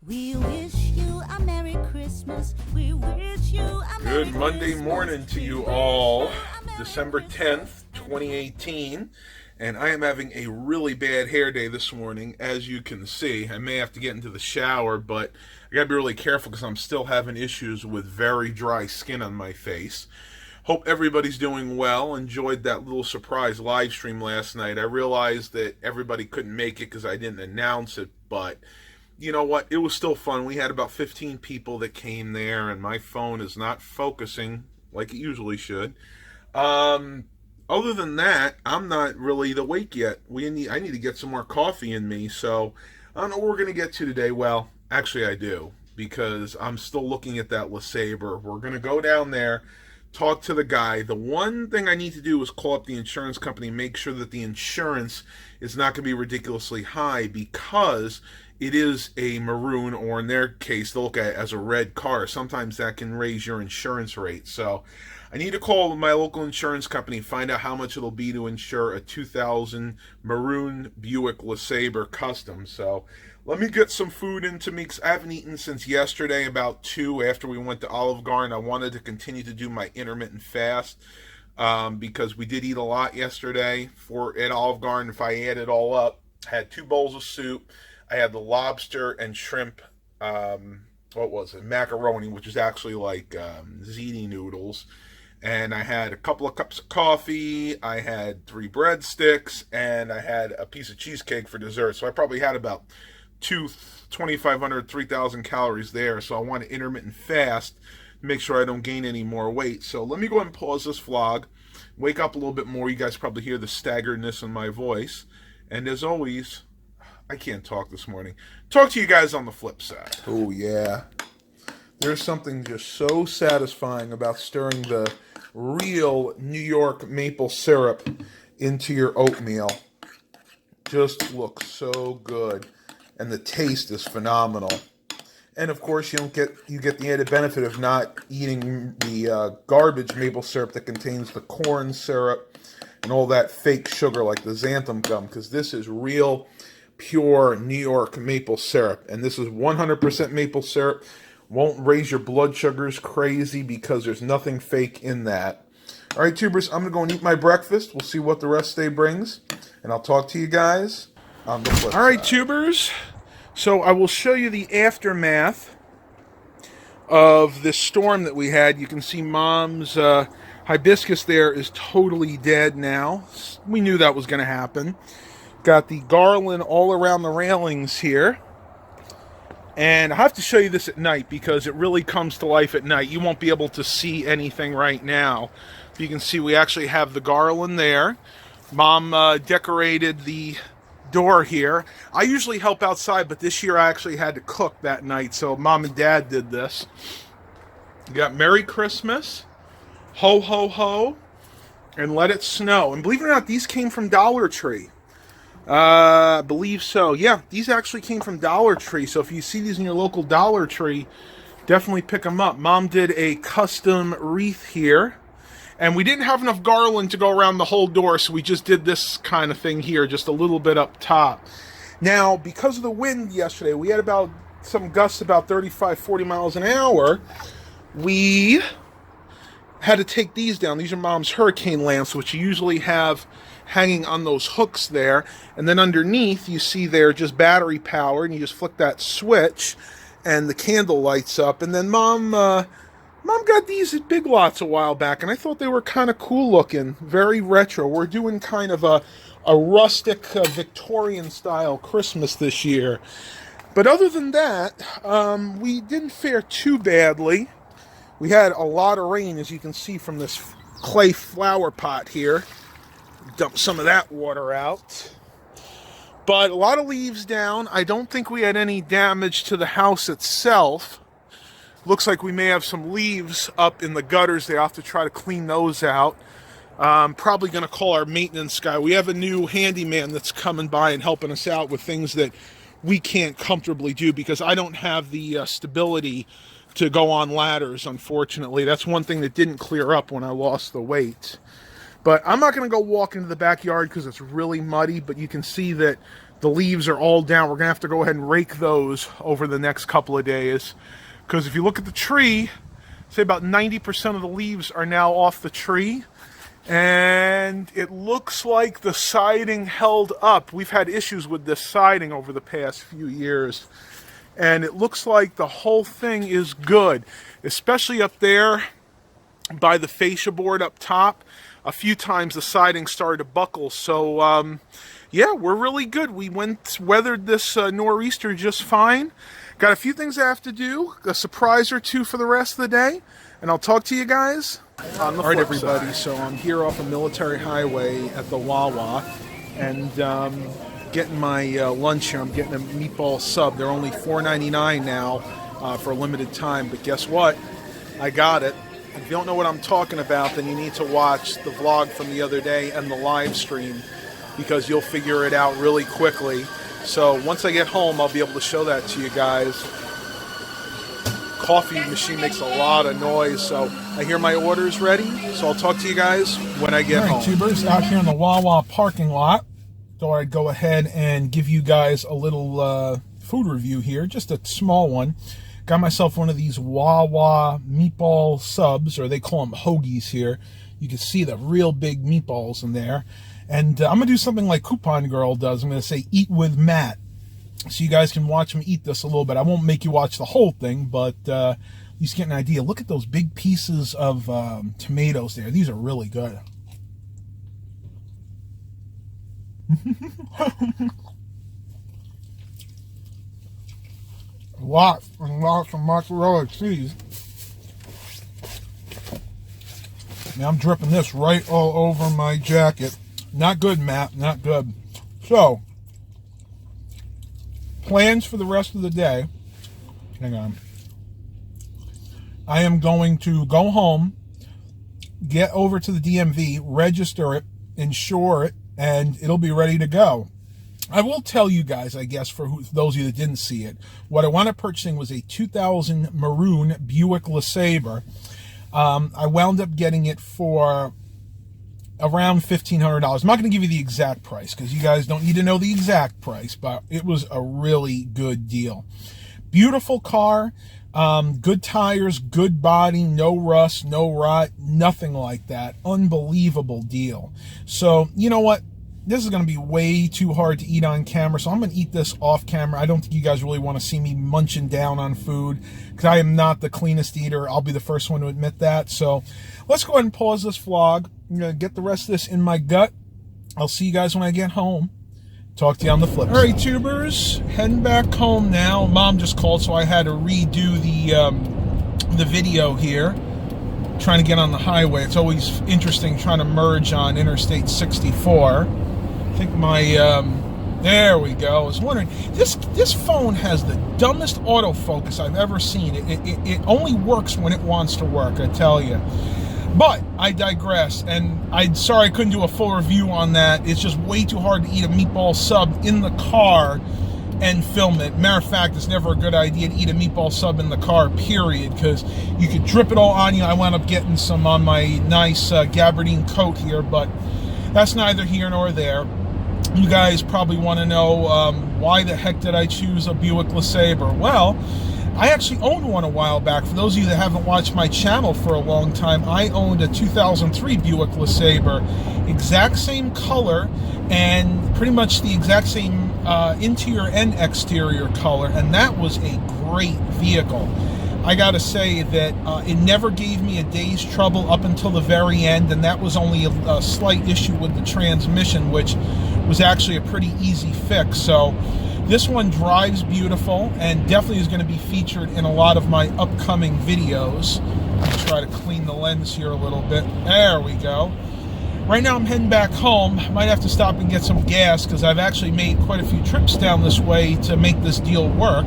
We wish you a Merry Christmas. We wish you a Merry Good Monday Christmas. morning to you all. December 10th, 2018. And I am having a really bad hair day this morning, as you can see. I may have to get into the shower, but I gotta be really careful because I'm still having issues with very dry skin on my face. Hope everybody's doing well. Enjoyed that little surprise live stream last night. I realized that everybody couldn't make it because I didn't announce it, but you know what? It was still fun. We had about 15 people that came there, and my phone is not focusing like it usually should. Other than that, I'm not really awake yet. I need to get some more coffee in me, so I don't know what we're going to get to today. Well, actually I do, because I'm still looking at that Lesabre. We're going to go down there, talk to the guy. The one thing I need to do is call up the insurance company, make sure that the insurance is not going to be ridiculously high, because it is a maroon, or in their case, they'll look at it as a red car. Sometimes that can raise your insurance rate. So I need to call my local insurance company, find out how much it'll be to insure a 2000 maroon Buick Lesabre custom. So let me get some food into me, because I haven't eaten since yesterday about 2 after we went to Olive Garden. I wanted to continue to do my intermittent fast because we did eat a lot yesterday at Olive Garden. If I add it all up, I had 2 bowls of soup. I had the lobster and shrimp, macaroni, which is actually like ziti noodles. And I had a couple of cups of coffee, I had 3 breadsticks, and I had a piece of cheesecake for dessert. So I probably had about 2,500, 3,000 calories there. So I want to intermittent fast to make sure I don't gain any more weight. So let me go ahead and pause this vlog, wake up a little bit more. You guys probably hear the staggeredness in my voice. And as always, I can't talk this morning. Talk to you guys on the flip side. Oh, yeah. There's something just so satisfying about stirring the real New York maple syrup into your oatmeal. Just looks so good. And the taste is phenomenal. And of course, you get the added benefit of not eating the garbage maple syrup that contains the corn syrup and all that fake sugar like the xanthan gum, because this is real pure New York maple syrup, and this is 100% maple syrup. Won't raise your blood sugars crazy because there's nothing fake in that. All right, tubers, I'm gonna go and eat my breakfast. We'll see what the rest of the day brings, and I'll talk to you guys on the flip side. All right, tubers, so I will show you the aftermath of this storm that we had. You can see Mom's hibiscus there is totally dead now. We knew that was going to happen. Got the garland all around the railings here. And I have to show you this at night because it really comes to life at night. You won't be able to see anything right now. You can see we actually have the garland there. Mom decorated the door here. I usually help outside, but this year I actually had to cook that night, so Mom and Dad did this. You got Merry Christmas, Ho Ho Ho, and Let It Snow. And believe it or not, these came from Dollar Tree. I believe so. Yeah, these actually came from Dollar Tree. So if you see these in your local Dollar Tree, definitely pick them up. Mom did a custom wreath here. And we didn't have enough garland to go around the whole door, so we just did this kind of thing here, just a little bit up top. Now, because of the wind yesterday, we had about some gusts about 35, 40 miles an hour. We had to take these down. These are Mom's hurricane lamps, which you usually have hanging on those hooks there, and then underneath you see they're just battery powered, and you just flick that switch and the candle lights up. And then Mom got these at Big Lots a while back, and I thought they were kind of cool looking, very retro. We're doing kind of a rustic Victorian style Christmas this year. But other than that, we didn't fare too badly. We had a lot of rain, as you can see from this clay flower pot here. Dump some of that water out. But a lot of leaves down. I don't think we had any damage to the house itself. Looks like we may have some leaves up in the gutters. They have to try to clean those out. Probably going to call our maintenance guy. We have a new handyman that's coming by and helping us out with things that we can't comfortably do because I don't have the stability to go on ladders, unfortunately. That's one thing that didn't clear up when I lost the weight. But I'm not going to go walk into the backyard because it's really muddy, but you can see that The leaves are all down. We're going to have to go ahead and rake those over the next couple of days. Because if you look at the tree, say about 90% of the leaves are now off the tree. And it looks like the siding held up. We've had issues with this siding over the past few years. And it looks like the whole thing is good. Especially up there by the fascia board up top. A few times the siding started to buckle. So, yeah, we're really good. We weathered this nor'easter just fine. Got a few things I have to do. A surprise or two for the rest of the day. And I'll talk to you guys on the flip. All right, everybody. So I'm here off a military highway at the Wawa. And getting my lunch here. I'm getting a meatball sub. They're only $4.99 now for a limited time. But guess what? I got it. If you don't know what I'm talking about, then you need to watch the vlog from the other day and the live stream, because you'll figure it out really quickly. So once I get home, I'll be able to show that to you guys. Coffee machine makes a lot of noise, so I hear my orders ready. So I'll talk to you guys when I get home. All right, tubers, out here in the Wawa parking lot. Thought I'd go ahead and give you guys a little food review here, just a small one. Got myself one of these Wawa meatball subs, or they call them hoagies here. You can see the real big meatballs in there. And I'm going to do something like Coupon Girl does. I'm going to say eat with Matt. So you guys can watch me eat this a little bit. I won't make you watch the whole thing, but at least get an idea. Look at those big pieces of tomatoes there. These are really good. Lots and lots of mozzarella cheese. Now I'm dripping this right all over my jacket. Not good, Matt. Not good. So, plans for the rest of the day. Hang on. I am going to go home, get over to the DMV, register it, insure it, and it'll be ready to go. I will tell you guys, I guess, for those of you that didn't see it, what I wound up purchasing was a 2000 maroon Buick Lesabre. I wound up getting it for around $1,500. I'm not going to give you the exact price because you guys don't need to know the exact price, but it was a really good deal. Beautiful car, good tires, good body, no rust, no rot, nothing like that. Unbelievable deal. So, you know what? This is going to be way too hard to eat on camera, so I'm going to eat this off camera. I don't think you guys really want to see me munching down on food because I am not the cleanest eater. I'll be the first one to admit that. So let's go ahead and pause this vlog. I'm going to get the rest of this in my gut. I'll see you guys when I get home. Talk to you on the flip side. All right, tubers, heading back home now. Mom just called, so I had to redo the video here. Trying to get on the highway. It's always interesting trying to merge on Interstate 64. I think my, there we go. I was wondering, this phone has the dumbest autofocus I've ever seen. It only works when it wants to work, I tell you. But I digress, and I'm sorry I couldn't do a full review on that. It's just way too hard to eat a meatball sub in the car and film it. Matter of fact, it's never a good idea to eat a meatball sub in the car, period, because you could drip it all on you. I wound up getting some on my nice gabardine coat here, but that's neither here nor there. You guys probably want to know why the heck did I choose a Buick Lesabre? Well, I actually owned one a while back. For those of you that haven't watched my channel for a long time, I owned a 2003 Buick Lesabre. Exact same color and pretty much the exact same interior and exterior color, and that was a great vehicle. I gotta say that it never gave me a day's trouble up until the very end, and that was only a slight issue with the transmission, which was actually a pretty easy fix. So this one drives beautiful and definitely is going to be featured in a lot of my upcoming videos. I'll try to clean the lens here a little bit. There we go. Right now I'm heading back home. Might have to stop and get some gas because I've actually made quite a few trips down this way to make this deal work.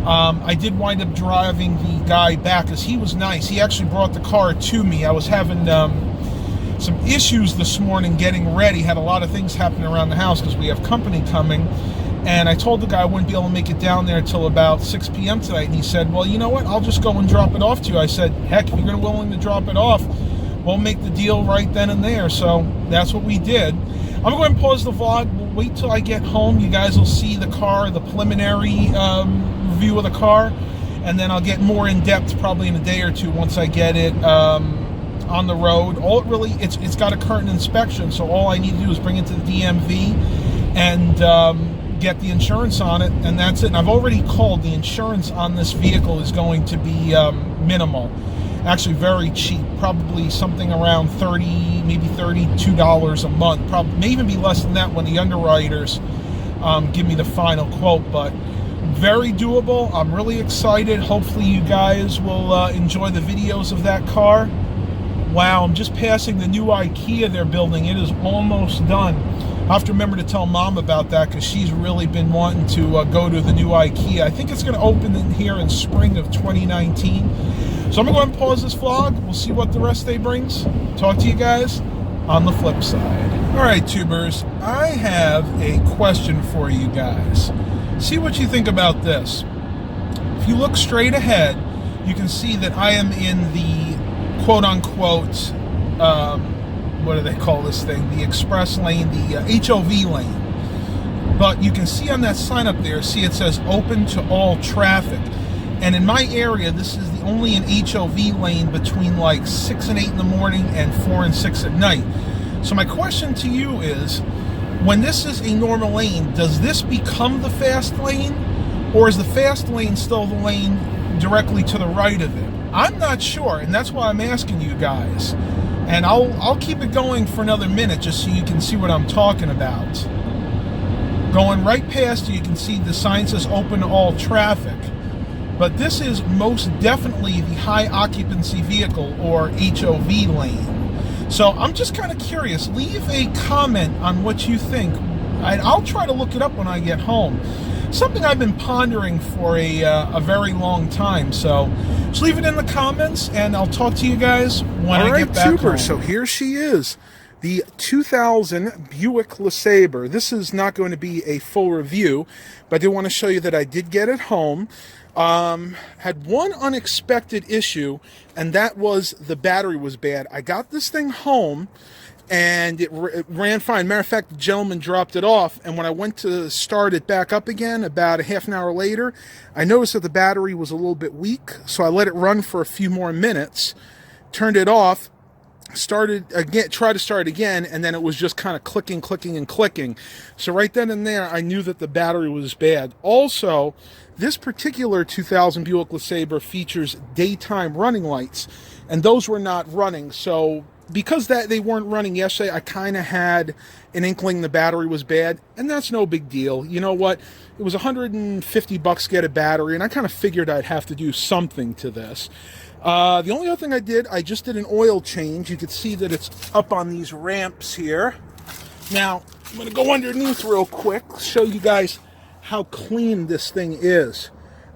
I did wind up driving the guy back because he was nice. He actually brought the car to me. I was having some issues this morning getting ready. Had a lot of things happening around the house because we have company coming. And I told the guy I wouldn't be able to make it down there until about 6 p.m. tonight. And he said, well, you know what? I'll just go and drop it off to you. I said, heck, if you're willing to drop it off, we'll make the deal right then and there. So that's what we did. I'm going to pause the vlog. We'll wait till I get home. You guys will see the car, the preliminary review of the car, and then I'll get more in depth probably in a day or two once I get it on the road. It's got a current inspection, so all I need to do is bring it to the DMV and get the insurance on it, and that's it. And I've already called. The insurance on this vehicle is going to be minimal. Actually very cheap, probably something around $30, maybe $32 a month. Probably may even be less than that when the underwriters give me the final quote, but very doable. I'm really excited. Hopefully you guys will enjoy the videos of that car. Wow, I'm just passing the new IKEA they're building. It is almost done. I have to remember to tell Mom about that because she's really been wanting to go to the new IKEA. I think it's going to open in here in spring of 2019. So I'm going to go ahead and pause this vlog. We'll see what the rest day brings. Talk to you guys on the flip side. All right, tubers, I have a question for you guys. See what you think about this. If you look straight ahead, you can see that I am in the quote-unquote, what do they call this thing? The express lane, the HOV lane. But you can see on that sign up there, see it says open to all traffic. And in my area, this is only an HOV lane between like 6 and 8 in the morning and 4 and 6 at night. So my question to you is, when this is a normal lane, does this become the fast lane? Or is the fast lane still the lane directly to the right of it? I'm not sure, and that's why I'm asking you guys. And I'll keep it going for another minute just so you can see what I'm talking about. Going right past you can see the sign says open to all traffic. But this is most definitely the high occupancy vehicle or HOV lane. So I'm just kind of curious. Leave a comment on what you think. I'll try to look it up when I get home. Something I've been pondering for a very long time. So just leave it in the comments, and I'll talk to you guys when I get back home. So here she is, the 2000 Buick Lesabre. This is not going to be a full review, but I did want to show you that I did get it home. Had one unexpected issue, and that was the battery was bad. I got this thing home, and it ran fine. Matter of fact, the gentleman dropped it off, and when I went to start it back up again about a half an hour later, I noticed that the battery was a little bit weak, so I let it run for a few more minutes, turned it off, started again, tried to start again, and then it was just kind of clicking. So right then and there, I knew that the battery was bad. Also, this particular 2000 Buick LeSabre features daytime running lights, and those were not running. So because they weren't running yesterday, I kind of had an inkling the battery was bad, and that's no big deal. You know what? It was $150 to get a battery, and I kind of figured I'd have to do something to this. The only other thing I just did an oil change. You could see that it's up on these ramps here. Now, I'm going to go underneath real quick, show you guys how clean this thing is.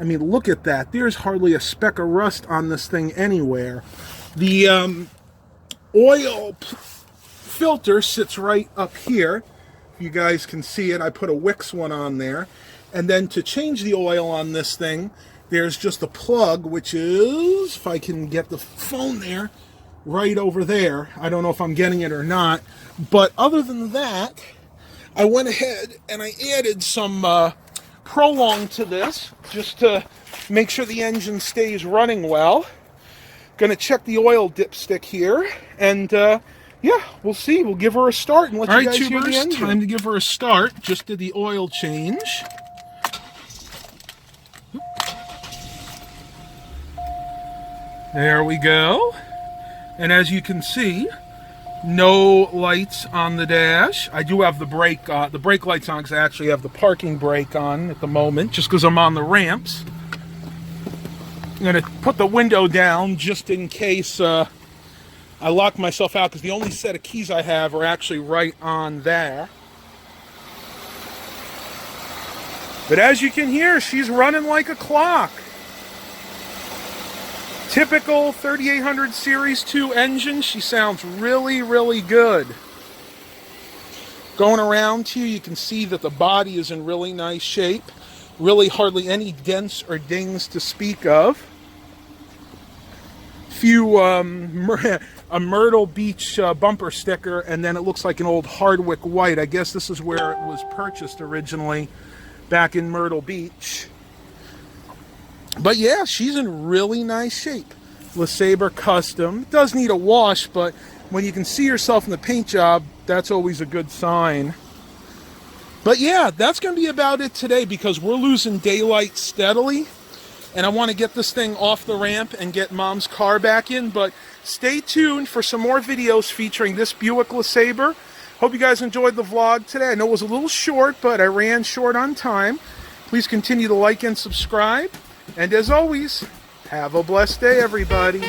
I mean, look at that. There's hardly a speck of rust on this thing anywhere. The oil filter sits right up here. You guys can see it. I put a Wix one on there. And then to change the oil on this thing, there's just a plug, which is, if I can get the phone there, right over there. I don't know if I'm getting it or not. But other than that, I went ahead and I added some Prolong to this, just to make sure the engine stays running well. Gonna check the oil dipstick here, and yeah, we'll see. We'll give her a start and let you guys hear the engine. Time to give her a start. Just did the oil change. There we go. And as you can see, no lights on the dash. I do have the brake lights on because I actually have the parking brake on at the moment, just because I'm on the ramps. I'm going to put the window down just in case I lock myself out, because the only set of keys I have are actually right on there. But as you can hear, she's running like a clock. Typical 3800 Series 2 engine. She sounds really, really good. Going around here, you can see that the body is in really nice shape. Really hardly any dents or dings to speak of. few a Myrtle Beach bumper sticker, and then it looks like an old Hardwick white. I guess this is where it was purchased originally, back in Myrtle Beach. But yeah, she's in really nice shape. Lesabre Custom. Does need a wash, but when you can see yourself in the paint job, that's always a good sign. But yeah, that's going to be about it today, because we're losing daylight steadily, and I want to get this thing off the ramp and get Mom's car back in. But stay tuned for some more videos featuring this Buick Lesabre. Hope you guys enjoyed the vlog today. I know it was a little short, but I ran short on time. Please continue to like and subscribe. And as always, have a blessed day, everybody.